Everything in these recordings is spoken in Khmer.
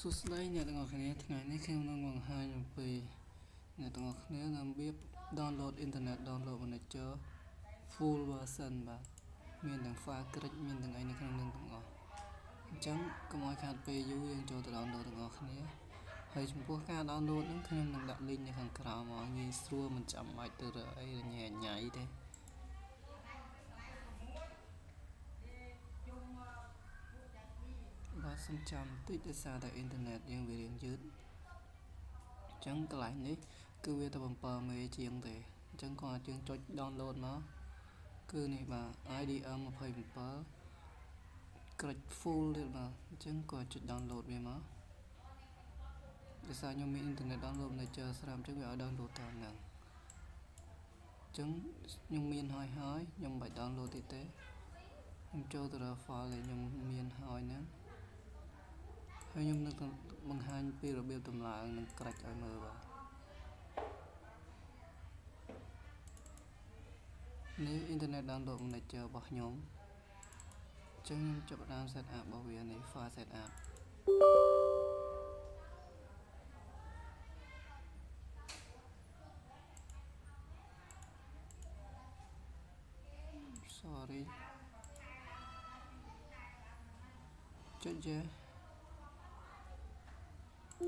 សួស្តីអ្នកទាំងអស់គ្នាថ្ងៃនេះខ្ញុំនឹងបង្ហាញអំពីអ្នកទាំងអស់គ្នារបៀប download internet download manager full version បាទមានទាំង file ក្រិចមានទាំងអីនៅក្នុងនឹងទាំងអស់អញ្ចឹងកុំឲ្យខាតពេលយូរយើងចូលទៅ download ទាំងអស់គ្នាហើយចំពោះការ download ហ្នឹងខ្ញុំនឹងដាក់ link នៅខាងក្រោមមកងាយស្រួលមិនចាំបាច់ទៅរើអីញ៉ៃញ៉ៃទេបាទសំចាំតិចដោយសារតែអ៊ីនធឺណិតយើងវារៀងយឺតអញ្ចឹងកន្លែងនេះគឺវាតែ7មេជាងទេអញ្ចឹងគាត់យើងចុច download មកគឺនេះបាទ IDM 27 ក្រិច full ទៀតបាទអញ្ចឹងគាត់ចុច download វាមកដោយសារខ្ញុំមានអ៊ីនធឺណិត download manager ស្រាប់អញ្ចឹងវាឲ្យ download តាមហ្នឹងអញ្ចឹងខ្ញុំមានហើយខ្ញុំមិនបាច់ download ទៀតទេខ្ញុំចូលទៅរក file ដែលខ្ញុំមានហើយហ្នឹងហើយខ្ញុំនឹងបង្ហាញពីរបៀបតម្លើងនិងក្រាច់ឲ្យមើលបាទនេះ internet download manager របស់ខ្ញុំអញ្ចឹងខ្ញុំចាប់ផ្ដើម set up របស់វានេះ file set up sorry ចុចចេះហ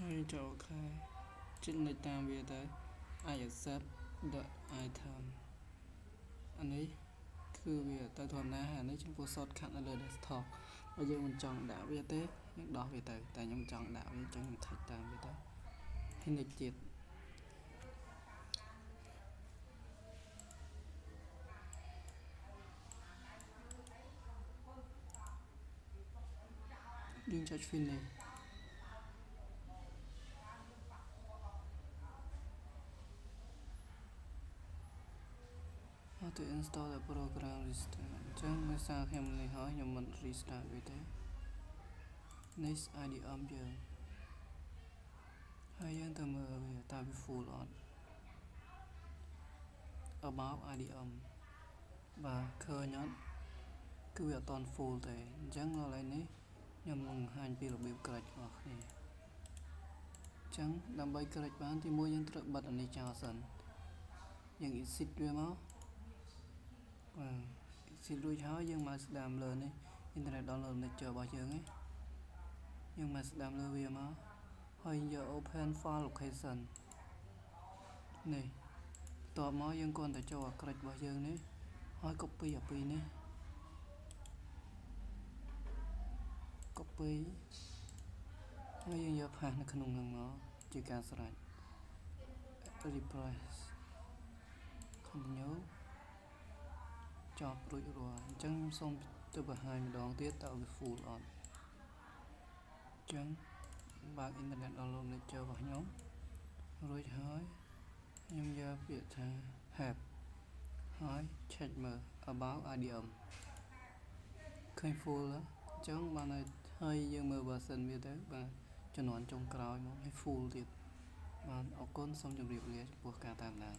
ើយចូលអូខេចុចលេខតាមវាទៅ I accept the item អានេះគឺវាទៅធម្មតាហើយនេះចំពោះ shortcut នៅលើ desktop បើយើងមិនចង់ដាក់វាទេយើងដោះវាទៅតែខ្ញុំចង់ដាក់វាអញ្ចឹងខ្ញុំថុចតាមវាទៅហើយនេះទៀតយើងចុច finish how to install the program restart អញ្ចឹងដោយសារខ្ញុំនេះហើយខ្ញុំមិន restart វាទេ next IDM យើងហើយយើងទៅមើលវាតើវា full អត់ about IDM បាទឃើញអត់គឺវាអត់តន់ full ទេអញ្ចឹងឥឡូវនេះខ្ញុំនឹងបង្ហាញពីរបៀបក្រាច់របស់គ្នាអញ្ចឹងដើម្បីក្រាច់បានទីមួយយើងត្រូវបិទអានេះចោលសិនយើង exit វាមកបាទ exit រួចហើយយើងមកស្ដាំលើនេះ internet download manager របស់យើងឯងយើងមកស្ដាំលើវាមកហើយយក open file location នេះបន្ទាប់មកយើងគ្រាន់តែចូលអាក្រិចរបស់យើងនេះហើយ copy អាពីនេះ copy ហើយយើងយក paste នៅក្នុងហ្នឹងមកជាការស្រេច refresh continue ចប់រួចរាល់អញ្ចឹងខ្ញុំសូមទៅបង្ហាញម្ដងទៀតតើវា full អត់អញ្ចឹងបើក internet download manager របស់ខ្ញុំរួចហើយខ្ញុំយកពាក្យថា help ហើយ check មើល about IDM ឃើញ full អញ្ចឹងបានហើយយើងមើល version វាទៅបាទជំនាន់ចុងក្រោយមកឲ្យ full ទៀតបាទអរគុណសូមជម្រាបលាចំពោះការតាមដាន